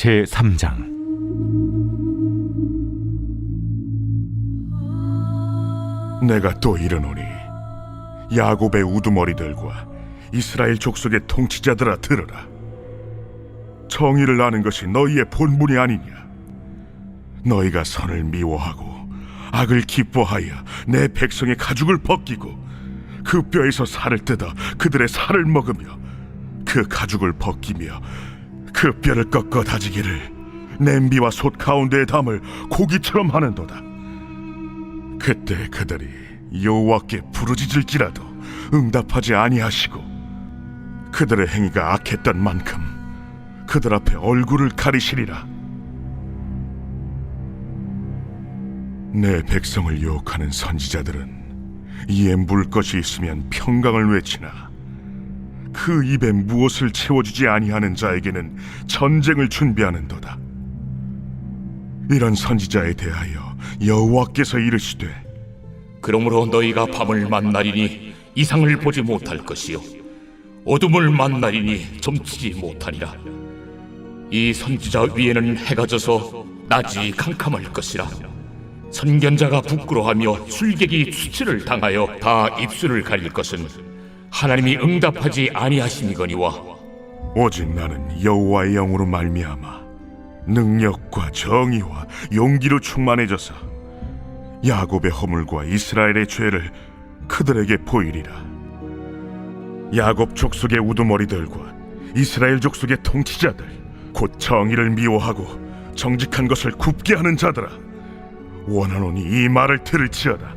제3장. 내가 또 이르노니 야곱의 우두머리들과 이스라엘 족속의 통치자들아 들으라. 정의를 아는 것이 너희의 본분이 아니냐. 너희가 선을 미워하고 악을 기뻐하여 내 백성의 가죽을 벗기고 그 뼈에서 살을 뜯어 그들의 살을 먹으며 그 가죽을 벗기며 그 뼈를 꺾어 다지기를 냄비와 솥 가운데에 담을 고기처럼 하는도다. 그때 그들이 여호와께 부르짖을지라도 응답하지 아니하시고 그들의 행위가 악했던 만큼 그들 앞에 얼굴을 가리시리라. 내 백성을 유혹하는 선지자들은 이에 물 것이 있으면 평강을 외치나 그 입에 무엇을 채워주지 아니하는 자에게는 전쟁을 준비하는도다. 이런 선지자에 대하여 여호와께서 이르시되 그러므로 너희가 밤을 만나리니 이상을 보지 못할 것이요 어둠을 만나리니 점치지 못하리라. 이 선지자 위에는 해가 져서 낮이 캄캄할 것이라. 선견자가 부끄러워하며 술객이 수치를 당하여 다 입술을 가릴 것은 하나님이 응답하지 아니하심이거니와 오직 나는 여호와의 영으로 말미암아 능력과 정의와 용기로 충만해져서 야곱의 허물과 이스라엘의 죄를 그들에게 보이리라. 야곱 족속의 우두머리들과 이스라엘 족속의 통치자들 곧 정의를 미워하고 정직한 것을 굽게 하는 자들아, 원하노니 이 말을 들을지어다.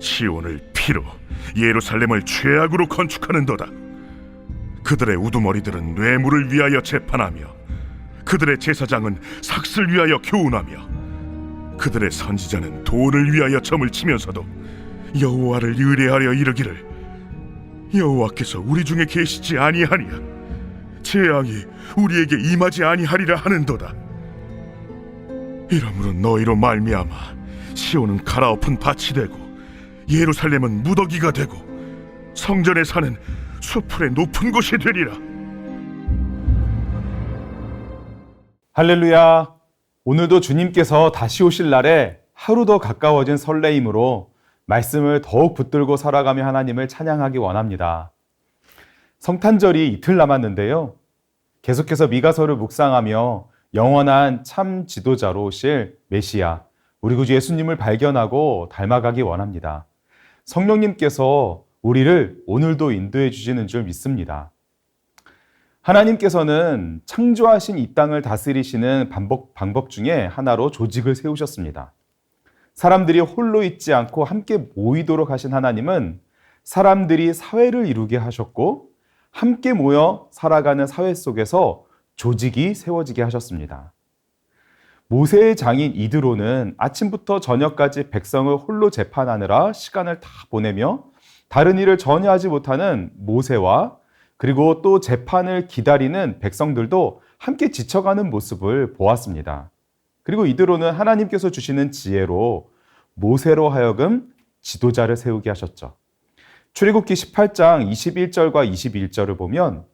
시온을 피로 예루살렘을 죄악으로 건축하는도다. 그들의 우두머리들은 뇌물을 위하여 재판하며 그들의 제사장은 삭슬 위하여 교훈하며 그들의 선지자는 돈을 위하여 점을 치면서도 여호와를 의뢰하려 이르기를 여호와께서 우리 중에 계시지 아니하니야. 재앙이 우리에게 임하지 아니하리라 하는도다. 이러므로 너희로 말미암아 시온은 갈아엎은 밭이 되고 예루살렘은 무더기가 되고 성전에 사는 수풀의 높은 곳이 되리라. 할렐루야. 오늘도 주님께서 다시 오실 날에 하루 더 가까워진 설레임으로 말씀을 더욱 붙들고 살아가며 하나님을 찬양하기 원합니다. 성탄절이 이틀 남았는데요. 계속해서 미가서를 묵상하며 영원한 참 지도자로 오실 메시아, 우리 구주 예수님을 발견하고 닮아가기 원합니다. 성령님께서 우리를 오늘도 인도해 주시는 줄 믿습니다. 하나님께서는 창조하신 이 땅을 다스리시는 방법 중에 하나로 조직을 세우셨습니다. 사람들이 홀로 있지 않고 함께 모이도록 하신 하나님은 사람들이 사회를 이루게 하셨고 함께 모여 살아가는 사회 속에서 조직이 세워지게 하셨습니다. 모세의 장인 이드로는 아침부터 저녁까지 백성을 홀로 재판하느라 시간을 다 보내며 다른 일을 전혀 하지 못하는 모세와 그리고 또 재판을 기다리는 백성들도 함께 지쳐가는 모습을 보았습니다. 그리고 이드로는 하나님께서 주시는 지혜로 모세로 하여금 지도자를 세우게 하셨죠. 출애굽기 18장 21절과 21절을 보면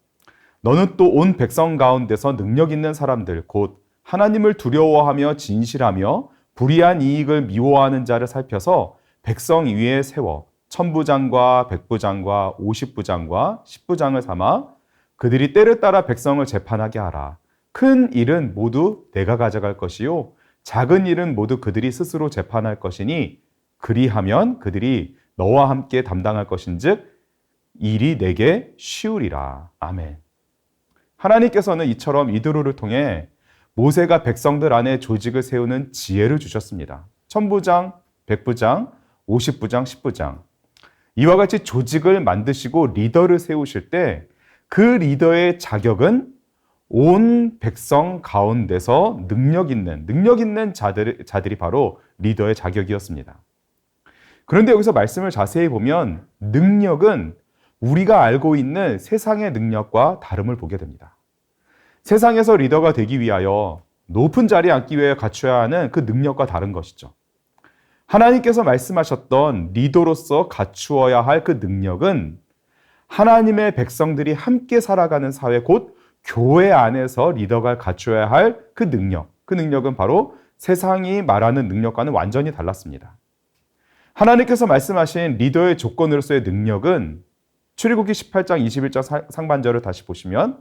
너는 또 온 백성 가운데서 능력 있는 사람들 곧 하나님을 두려워하며 진실하며 불의한 이익을 미워하는 자를 살펴서 백성 위에 세워 천부장과 백부장과 50부장과 10부장을 삼아 그들이 때를 따라 백성을 재판하게 하라. 큰 일은 모두 내가 가져갈 것이요 작은 일은 모두 그들이 스스로 재판할 것이니 그리하면 그들이 너와 함께 담당할 것인즉 일이 내게 쉬우리라. 아멘. 하나님께서는 이처럼 이드로를 통해 모세가 백성들 안에 조직을 세우는 지혜를 주셨습니다. 천부장, 백부장, 50부장, 10부장. 이와 같이 조직을 만드시고 리더를 세우실 때 그 리더의 자격은 온 백성 가운데서 능력 있는 자들이 바로 리더의 자격이었습니다. 그런데 여기서 말씀을 자세히 보면 능력은 우리가 알고 있는 세상의 능력과 다름을 보게 됩니다. 세상에서 리더가 되기 위하여 높은 자리에 앉기 위해 갖춰야 하는 그 능력과 다른 것이죠. 하나님께서 말씀하셨던 리더로서 갖추어야 할 그 능력은 하나님의 백성들이 함께 살아가는 사회, 곧 교회 안에서 리더가 갖춰야 할 그 능력은 바로 세상이 말하는 능력과는 완전히 달랐습니다. 하나님께서 말씀하신 리더의 조건으로서의 능력은 출애굽기 18장 21절 상반절을 다시 보시면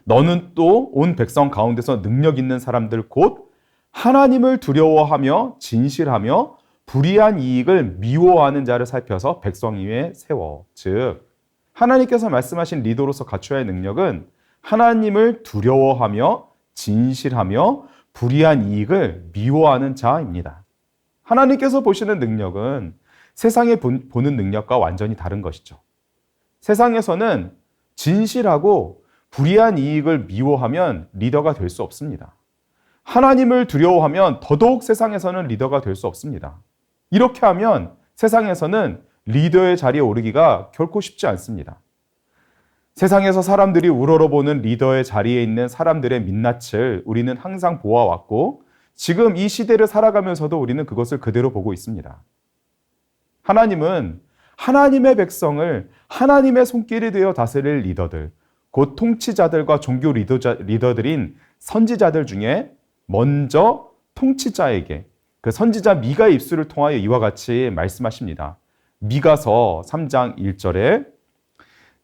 너는 또 온 백성 가운데서 능력 있는 사람들 곧 하나님을 두려워하며 진실하며 불의한 이익을 미워하는 자를 살펴서 백성 위에 세워. 즉 하나님께서 말씀하신 리더로서 갖춰야 할 능력은 하나님을 두려워하며 진실하며 불의한 이익을 미워하는 자입니다. 하나님께서 보시는 능력은 세상에 보는 능력과 완전히 다른 것이죠. 세상에서는 진실하고 불의한 이익을 미워하면 리더가 될 수 없습니다. 하나님을 두려워하면 더더욱 세상에서는 리더가 될 수 없습니다. 이렇게 하면 세상에서는 리더의 자리에 오르기가 결코 쉽지 않습니다. 세상에서 사람들이 우러러보는 리더의 자리에 있는 사람들의 민낯을 우리는 항상 보아왔고 지금 이 시대를 살아가면서도 우리는 그것을 그대로 보고 있습니다. 하나님은 하나님의 백성을 하나님의 손길이 되어 다스릴 리더들, 곧 통치자들과 종교 리더들인 선지자들 중에 먼저 통치자에게 그 선지자 미가의 입술을 통하여 이와 같이 말씀하십니다. 미가서 3장 1절에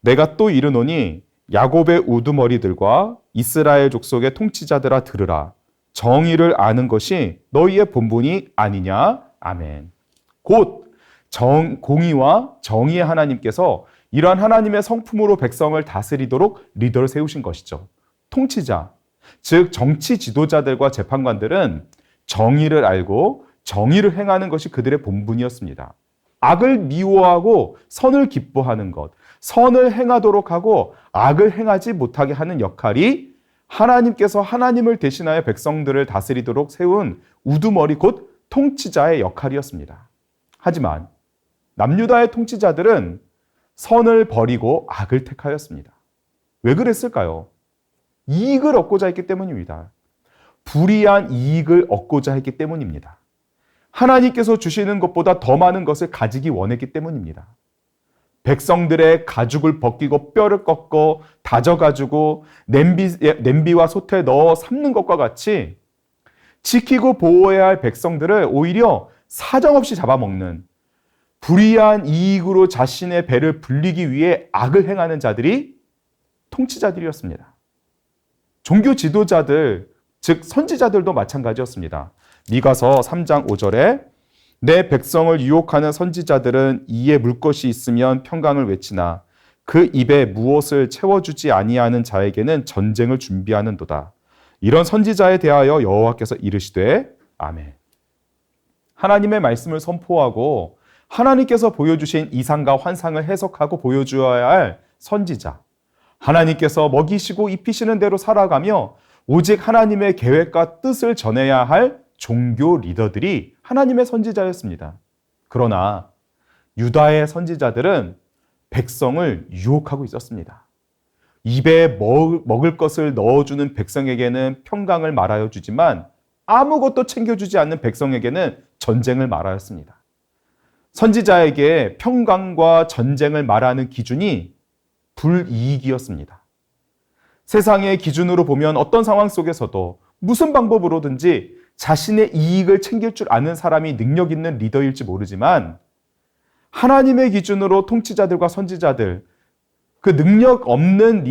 내가 또 이르노니 야곱의 우두머리들과 이스라엘 족속의 통치자들아 들으라. 정의를 아는 것이 너희의 본분이 아니냐. 아멘. 곧 공의와 정의의 하나님께서 이러한 하나님의 성품으로 백성을 다스리도록 리더를 세우신 것이죠. 통치자, 즉 정치 지도자들과 재판관들은 정의를 알고 정의를 행하는 것이 그들의 본분이었습니다. 악을 미워하고 선을 기뻐하는 것, 선을 행하도록 하고 악을 행하지 못하게 하는 역할이 하나님께서 하나님을 대신하여 백성들을 다스리도록 세운 우두머리 곧 통치자의 역할이었습니다. 하지만 남유다의 통치자들은 선을 버리고 악을 택하였습니다. 왜 그랬을까요? 이익을 얻고자 했기 때문입니다. 불의한 이익을 얻고자 했기 때문입니다. 하나님께서 주시는 것보다 더 많은 것을 가지기 원했기 때문입니다. 백성들의 가죽을 벗기고 뼈를 꺾어 다져가지고 냄비와 솥에 넣어 삶는 것과 같이 지키고 보호해야 할 백성들을 오히려 사정없이 잡아먹는 불의한 이익으로 자신의 배를 불리기 위해 악을 행하는 자들이 통치자들이었습니다. 종교 지도자들, 즉 선지자들도 마찬가지였습니다. 미가서 3장 5절에 내 백성을 유혹하는 선지자들은 이에 물 것이 있으면 평강을 외치나 그 입에 무엇을 채워주지 아니하는 자에게는 전쟁을 준비하는도다. 이런 선지자에 대하여 여호와께서 이르시되 아멘. 하나님의 말씀을 선포하고 하나님께서 보여주신 이상과 환상을 해석하고 보여주어야 할 선지자, 하나님께서 먹이시고 입히시는 대로 살아가며 오직 하나님의 계획과 뜻을 전해야 할 종교 리더들이 하나님의 선지자였습니다. 그러나 유다의 선지자들은 백성을 유혹하고 있었습니다. 입에 먹을 것을 넣어주는 백성에게는 평강을 말하여 주지만 아무것도 챙겨주지 않는 백성에게는 전쟁을 말하였습니다. 선지자에게 평강과 전쟁을 말하는 기준이 불이익이었습니다. 세상의 기준으로 보면 어떤 상황 속에서도 무슨 방법으로든지 자신의 이익을 챙길 줄 아는 사람이 능력 있는 리더일지 모르지만 하나님의 기준으로 통치자들과 선지자들, 그 능력 없는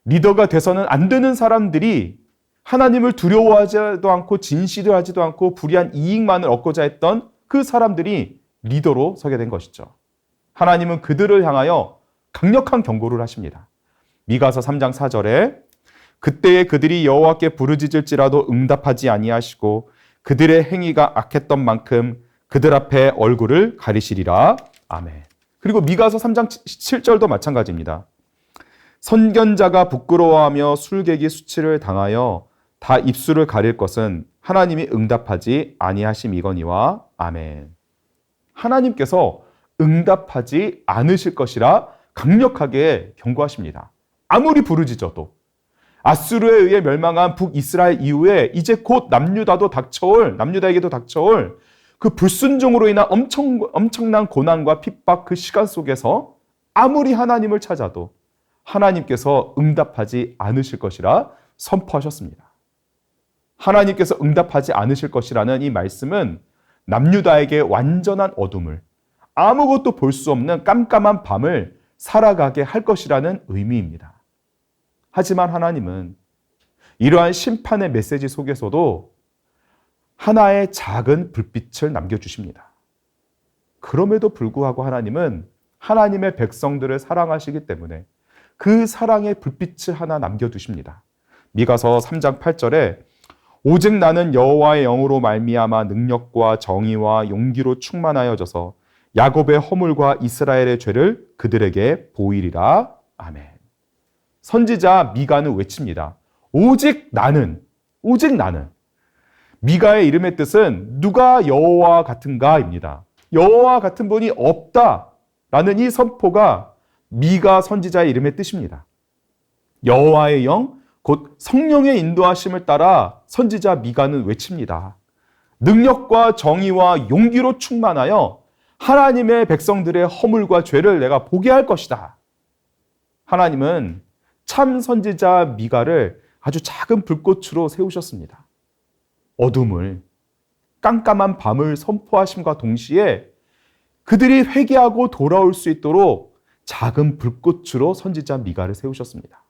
리더가 돼서는 안 되는 사람들이 하나님을 두려워하지도 않고 진실하지도 않고 불의한 이익만을 얻고자 했던 그 사람들이 리더로 서게 된 것이죠. 하나님은 그들을 향하여 강력한 경고를 하십니다. 미가서 3장 4절에 그때에 그들이 여호와께 부르짖을지라도 응답하지 아니하시고 그들의 행위가 악했던 만큼 그들 앞에 얼굴을 가리시리라. 아멘. 그리고 미가서 3장 7절도 마찬가지입니다. 선견자가 부끄러워하며 술객이 수치를 당하여 다 입술을 가릴 것은 하나님이 응답하지 아니하심이거니와. 아멘. 하나님께서 응답하지 않으실 것이라 강력하게 경고하십니다. 아무리 부르짖어도 아수르에 의해 멸망한 북이스라엘 이후에 이제 곧 남유다에게도 닥쳐올 그 불순종으로 인한 엄청난 고난과 핍박 그 시간 속에서 아무리 하나님을 찾아도 하나님께서 응답하지 않으실 것이라 선포하셨습니다. 하나님께서 응답하지 않으실 것이라는 이 말씀은 남유다에게 완전한 어둠을, 아무것도 볼 수 없는 깜깜한 밤을 살아가게 할 것이라는 의미입니다. 하지만 하나님은 이러한 심판의 메시지 속에서도 하나의 작은 불빛을 남겨주십니다. 그럼에도 불구하고 하나님은 하나님의 백성들을 사랑하시기 때문에 그 사랑의 불빛을 하나 남겨두십니다. 미가서 3장 8절에 오직 나는 여호와의 영으로 말미암아 능력과 정의와 용기로 충만하여져서 야곱의 허물과 이스라엘의 죄를 그들에게 보이리라. 아멘. 선지자 미가는 외칩니다. 오직 나는, 오직 나는. 미가의 이름의 뜻은 누가 여호와 같은가입니다. 여호와 같은 분이 없다라는 이 선포가 미가 선지자의 이름의 뜻입니다. 여호와의 영, 곧 성령의 인도하심을 따라 선지자 미가는 외칩니다. 능력과 정의와 용기로 충만하여 하나님의 백성들의 허물과 죄를 내가 보게 할 것이다. 하나님은 참 선지자 미가를 아주 작은 불꽃으로 세우셨습니다. 어둠을, 깜깜한 밤을 선포하심과 동시에 그들이 회개하고 돌아올 수 있도록 작은 불꽃으로 선지자 미가를 세우셨습니다.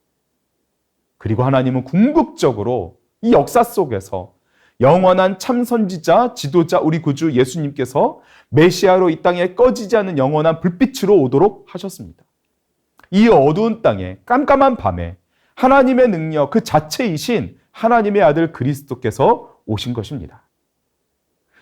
그리고 하나님은 궁극적으로 이 역사 속에서 영원한 참 선지자, 지도자 우리 구주 예수님께서 메시아로 이 땅에 꺼지지 않는 영원한 불빛으로 오도록 하셨습니다. 이 어두운 땅에 깜깜한 밤에 하나님의 능력 그 자체이신 하나님의 아들 그리스도께서 오신 것입니다.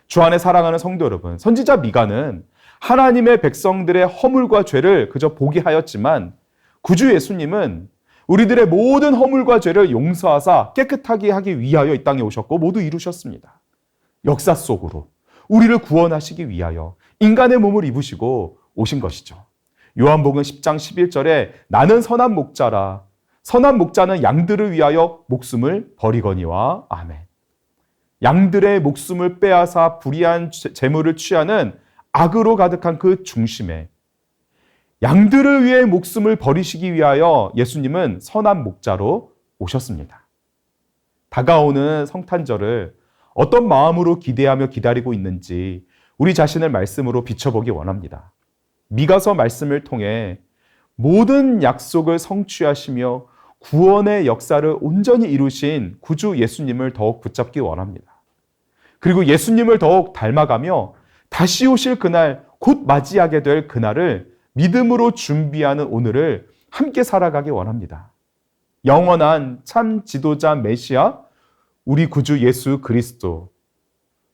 주 안에 사랑하는 성도 여러분, 선지자 미가는 하나님의 백성들의 허물과 죄를 그저 보게 하였지만 구주 예수님은 우리들의 모든 허물과 죄를 용서하사 깨끗하게 하기 위하여 이 땅에 오셨고 모두 이루셨습니다. 역사 속으로 우리를 구원하시기 위하여 인간의 몸을 입으시고 오신 것이죠. 요한복음 10장 11절에 나는 선한 목자라. 선한 목자는 양들을 위하여 목숨을 버리거니와. 아멘. 양들의 목숨을 빼앗아 불의한 재물을 취하는 악으로 가득한 그 중심에 양들을 위해 목숨을 버리시기 위하여 예수님은 선한 목자로 오셨습니다. 다가오는 성탄절을 어떤 마음으로 기대하며 기다리고 있는지 우리 자신을 말씀으로 비춰보기 원합니다. 미가서 말씀을 통해 모든 약속을 성취하시며 구원의 역사를 온전히 이루신 구주 예수님을 더욱 붙잡기 원합니다. 그리고 예수님을 더욱 닮아가며 다시 오실 그날, 곧 맞이하게 될 그날을 믿음으로 준비하는 오늘을 함께 살아가기 원합니다. 영원한 참 지도자 메시아, 우리 구주 예수 그리스도,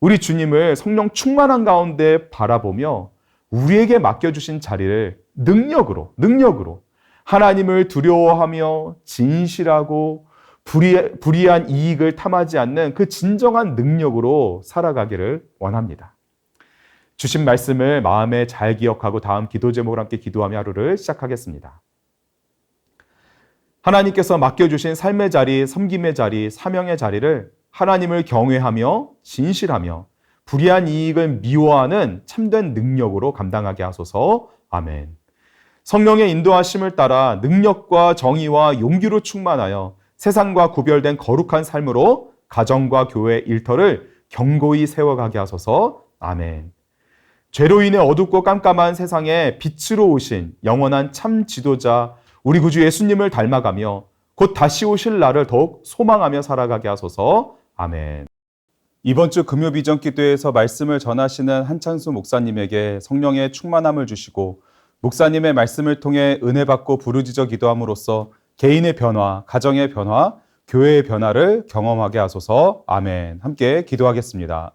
우리 주님을 성령 충만한 가운데 바라보며 우리에게 맡겨주신 자리를 능력으로 하나님을 두려워하며 진실하고 불의한 이익을 탐하지 않는 그 진정한 능력으로 살아가기를 원합니다. 주신 말씀을 마음에 잘 기억하고 다음 기도 제목을 함께 기도하며 하루를 시작하겠습니다. 하나님께서 맡겨주신 삶의 자리, 섬김의 자리, 사명의 자리를 하나님을 경외하며 진실하며 불의한 이익을 미워하는 참된 능력으로 감당하게 하소서. 아멘. 성령의 인도하심을 따라 능력과 정의와 용기로 충만하여 세상과 구별된 거룩한 삶으로 가정과 교회 일터를 견고히 세워가게 하소서. 아멘. 죄로 인해 어둡고 깜깜한 세상에 빛으로 오신 영원한 참 지도자 우리 구주 예수님을 닮아가며 곧 다시 오실 날을 더욱 소망하며 살아가게 하소서. 아멘. 이번 주 금요 비전 기도에서 말씀을 전하시는 한창수 목사님에게 성령의 충만함을 주시고 목사님의 말씀을 통해 은혜 받고 부르짖어 기도함으로써 개인의 변화, 가정의 변화, 교회의 변화를 경험하게 하소서. 아멘. 함께 기도하겠습니다.